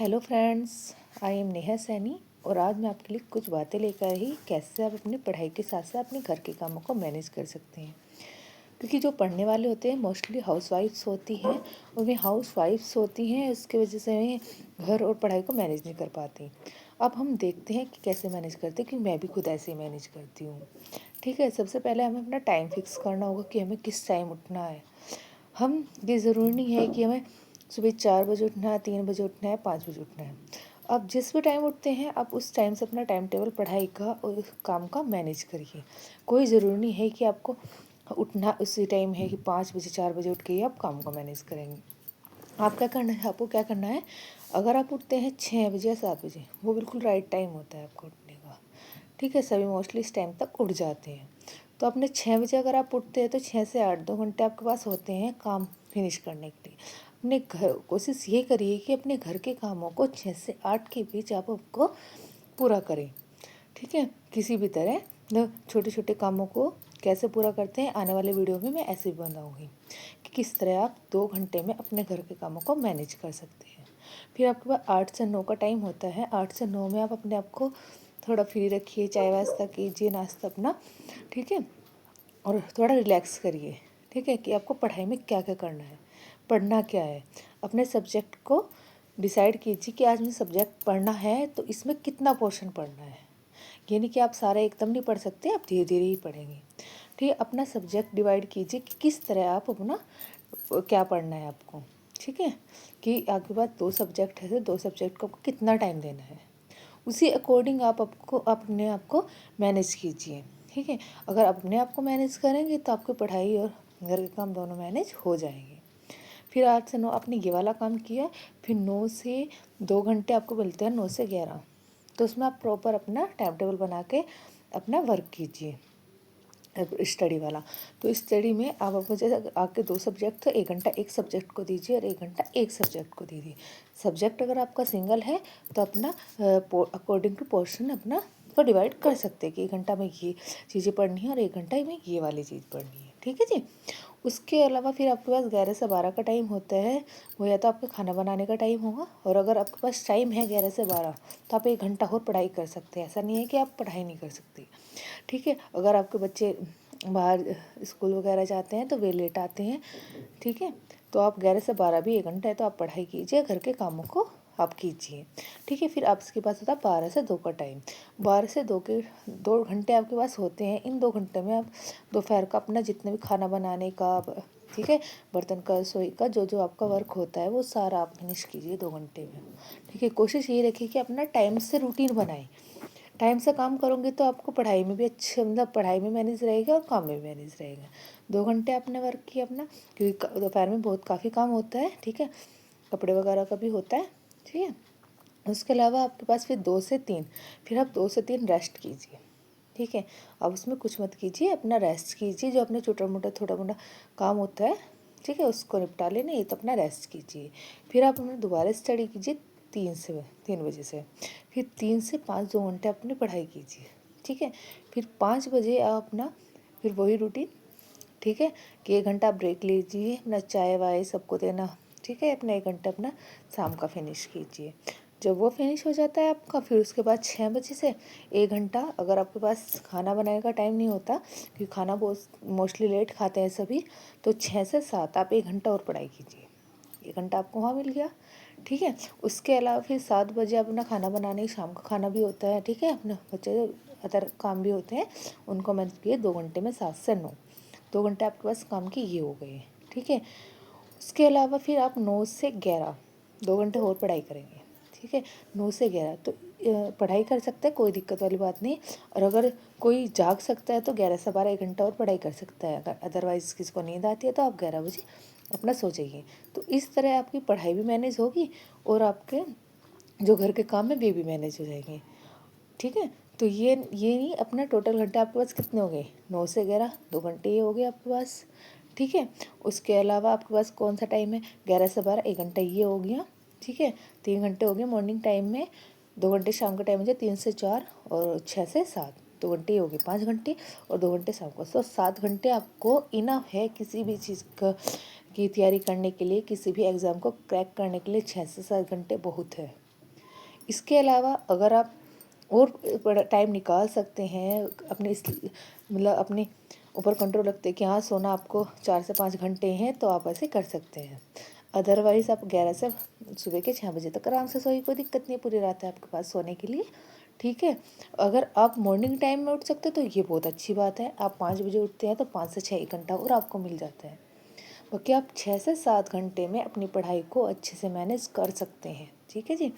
Hello friends, I am Neha Saini और आज मैं आपके लिए कुछ बातें लेकर आई कैसे आप अपनी पढ़ाई के साथ साथ अपने घर के कामों को मैनेज कर सकते हैं। क्योंकि जो पढ़ने वाले होते हैं मोस्टली हाउसवाइफ्स होती हैं और वे हाउसवाइफ्स होती हैं, उसकी वजह से वे घर और पढ़ाई को मैनेज नहीं कर पाती। अब हम देखते हैं कि कैसे मैनेज करते हैं, क्योंकि मैं भी खुद ऐसे ही मैनेज करती हूँ। ठीक है, सबसे पहले हमें अपना टाइम फिक्स करना होगा कि हमें किस टाइम उठना है। हम ये ज़रूरी नहीं है कि हमें सुबह 4 बजे उठना है, 3 बजे उठना है, 5 बजे उठना है। आप जिस भी टाइम उठते हैं आप उस टाइम से अपना टाइम टेबल पढ़ाई का और काम का मैनेज करिए। कोई ज़रूरी नहीं है कि आपको उठना उसी टाइम है कि 5 बजे 4 बजे उठ के ही आप काम को मैनेज करेंगे। आप क्या करना है, आपको क्या करना है, अगर आप उठते हैं 6 बजे या 7 बजे, वो बिल्कुल राइट टाइम होता है आपको उठने का। ठीक है, सभी मोस्टली इस टाइम तक उठ जाते हैं। तो अपने 6 बजे अगर आप उठते हैं तो 6 से 8 2 घंटे आपके पास होते हैं काम फिनिश करने के लिए। अपने घर कोशिश ये करिए कि अपने घर के कामों को 6 से 8 के बीच आप आपको पूरा करें। ठीक है, किसी भी तरह छोटे छोटे कामों को कैसे पूरा करते हैं आने वाले वीडियो में मैं ऐसे भी बताऊँगी कि किस तरह आप 2 घंटे में अपने घर के कामों को मैनेज कर सकते हैं। फिर आपके पास 8 से 9 का टाइम होता है। 8 से 9 में आप अपने आप को थोड़ा फ्री रखिए, चाय वास्ता कीजिए, नाश्ता अपना। ठीक है, और थोड़ा रिलैक्स करिए। ठीक है, कि आपको पढ़ाई में क्या क्या करना है, पढ़ना क्या है। अपने सब्जेक्ट को डिसाइड कीजिए कि आज मुझे सब्जेक्ट पढ़ना है तो इसमें कितना पोर्शन पढ़ना है। ये नहीं कि आप सारा एकदम नहीं पढ़ सकते, आप धीरे धीरे ही पढ़ेंगे। ठीक है, अपना सब्जेक्ट डिवाइड कीजिए कि किस तरह आप अपना क्या पढ़ना है आपको। ठीक है, कि आपके पास 2 सब्जेक्ट है तो 2 सब्जेक्ट को आपको कितना टाइम देना है, उसी अकॉर्डिंग आप अपने आप को मैनेज कीजिए। ठीक है, अगर आप अपने आप को मैनेज करेंगे तो आपकी पढ़ाई और घर के काम दोनों मैनेज हो जाएंगे। फिर 8 से 9 आपने ये वाला काम किया। फिर 9 से 2 घंटे आपको मिलते हैं, 9 से 11। तो उसमें आप प्रॉपर अपना टाइम टेबल बना के अपना वर्क कीजिए स्टडी वाला। तो स्टडी में आप आपको जैसे आपके 2 सब्जेक्ट तो 1 घंटा एक सब्जेक्ट को दीजिए और 1 घंटा एक सब्जेक्ट को दीजिए। सब्जेक्ट अगर आपका सिंगल है तो अपना अकॉर्डिंग टू पोर्शन अपना को डिवाइड कर सकते हैं कि 1 घंटा में ये चीज़ें पढ़नी है और 1 घंटा में ये वाली चीज़ पढ़नी है। ठीक है जी। उसके अलावा फिर आपके पास 11 से 12 का टाइम होता है। वो या तो आपका खाना बनाने का टाइम होगा, और अगर आपके पास टाइम है 11 से 12 तो आप 1 घंटा और पढ़ाई कर सकते हैं। ऐसा नहीं है कि आप पढ़ाई नहीं कर सकते। ठीक है, अगर आपके बच्चे बाहर स्कूल वगैरह जाते हैं तो वे लेट आते हैं। ठीक है, तो आप 11 से 12 भी 1 घंटा है तो आप पढ़ाई कीजिए, घर के कामों को आप कीजिए। ठीक है, फिर आपके पास होता है 12 से 2 का टाइम। 12 से 2 के 2 घंटे आपके पास होते हैं। इन 2 घंटे में आप दोपहर का अपना जितने भी खाना बनाने का, ठीक है, बर्तन का, रसोई का, जो जो आपका वर्क होता है वो सारा आप फिनिश कीजिए 2 घंटे में। ठीक है, कोशिश ये रखिए कि अपना टाइम से रूटीन बनाएं। टाइम से काम करोगे तो आपको पढ़ाई में भी अच्छे, मतलब पढ़ाई में मैनेज रहेगा और काम में भी मैनेज रहेगा। 2 घंटे आपने वर्क किया अपना, क्योंकि दोपहर में बहुत काफ़ी काम होता है। ठीक है, कपड़े वगैरह का भी होता है। ठीक है, उसके अलावा आपके पास फिर 2 से 3, फिर आप 2 से 3 रेस्ट कीजिए। ठीक है, अब उसमें कुछ मत कीजिए, अपना रेस्ट कीजिए, जो अपने छोटा मोटा काम होता है। ठीक है, उसको निपटा लेना, ये तो अपना रेस्ट कीजिए। फिर आप अपना दोबारा स्टडी कीजिए 3 बजे से। फिर 3 से 5 2 घंटे अपनी पढ़ाई कीजिए। ठीक है, फिर 5 बजे आप अपना फिर वही रूटीन। ठीक है, कि 1 घंटा आप ब्रेक लीजिए, अपना चाय वाय सबको देना। ठीक है, अपना 1 घंटा अपना शाम का फिनिश कीजिए। जब वो फिनिश हो जाता है आपका, फिर उसके बाद 6 बजे से 1 घंटा, अगर आपके पास खाना बनाने का टाइम नहीं होता, क्योंकि खाना बहुत मोस्टली लेट खाते हैं सभी, तो 6 से 7 आप 1 घंटा और पढ़ाई कीजिए। 1 घंटा आपको वहाँ मिल गया। ठीक है, उसके अलावा फिर 7 बजे अपना खाना बनाने, शाम का खाना भी होता है। ठीक है, अपने बच्चे अदर काम भी होते हैं, उनको मैंने किए 2 घंटे में 7 से 9। 2 घंटे आपके पास काम की ये हो गए। ठीक है, उसके अलावा फिर आप 9 से 11 2 घंटे और पढ़ाई करेंगे। ठीक है, 9 से 11 तो पढ़ाई कर सकते हैं, कोई दिक्कत वाली बात नहीं। और अगर कोई जाग सकता है तो 11 से 12 1 घंटा और पढ़ाई कर सकता है। अगर अदरवाइज़ किसी को नींद आती है तो आप 11 बजे अपना सो जाइए। तो इस तरह आपकी पढ़ाई भी मैनेज होगी और आपके जो घर के काम है वे भी मैनेज हो जाएंगे। ठीक है, तो ये नहीं, अपना टोटल घंटे आपके पास कितने हो गए, 9 से 11 2 घंटे ये हो गए आपके पास। ठीक है, उसके अलावा आपके पास कौन सा टाइम है, 11 से 12 1 घंटा ये हो गया। ठीक है, 3 घंटे हो गए मॉर्निंग टाइम में, 2 घंटे शाम का टाइम हो जाए 3 से 4, और 6 से 7 2 घंटे ये हो गए 5 घंटे, और 2 घंटे शाम को। तो 7 घंटे आपको इनफ है किसी भी चीज़ का की तैयारी करने के लिए, किसी भी एग्ज़ाम को क्रैक करने के लिए 6 से 7 घंटे बहुत है। इसके अलावा अगर आप और टाइम निकाल सकते हैं, अपने इस मतलब अपने ऊपर कंट्रोल रखते हैं कि हाँ सोना आपको 4 से 5 घंटे हैं, तो आप ऐसे कर सकते हैं। अदरवाइज़ आप 11 से सुबह के 6 बजे तक आराम से सोइए, कोई दिक्कत नहीं है, पूरी रात है आपके पास सोने के लिए, ठीक है। अगर आप मॉर्निंग टाइम में उठ सकते हो तो ये बहुत अच्छी बात है। आप 5 बजे उठते हैं तो 5 से 6 1 घंटा और आपको मिल जाता है, क्योंकि आप 6 से 7 घंटे में अपनी पढ़ाई को अच्छे से मैनेज कर सकते हैं, ठीक है जी।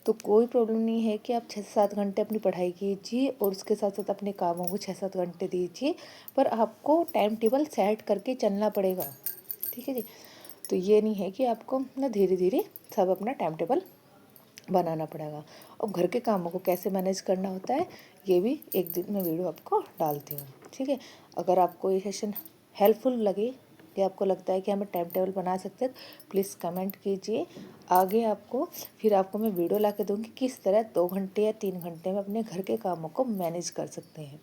तो कोई प्रॉब्लम नहीं है कि आप 6 से 7 घंटे अपनी पढ़ाई कीजिए और उसके साथ साथ अपने कामों को 6-7 घंटे दीजिए, पर आपको टाइम टेबल सेट करके चलना पड़ेगा, ठीक है जी। तो ये नहीं है कि आपको ना धीरे धीरे सब अपना टाइम टेबल बनाना पड़ेगा। अब घर के कामों को कैसे मैनेज करना होता है, ये भी एक दिन में वीडियो आपको डालती हूँ, ठीक है। अगर आपको ये सेशन हेल्पफुल लगे कि आपको लगता है कि हमें टाइम टेबल बना सकते हैं, प्लीज़ कमेंट कीजिए। आगे आपको फिर आपको मैं वीडियो ला के दूँगी किस तरह 2 घंटे या 3 घंटे में अपने घर के कामों को मैनेज कर सकते हैं,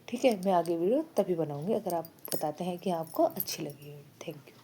ठीक है। मैं आगे वीडियो तभी बनाऊँगी अगर आप बताते हैं कि आपको अच्छी लगी है। Thank you.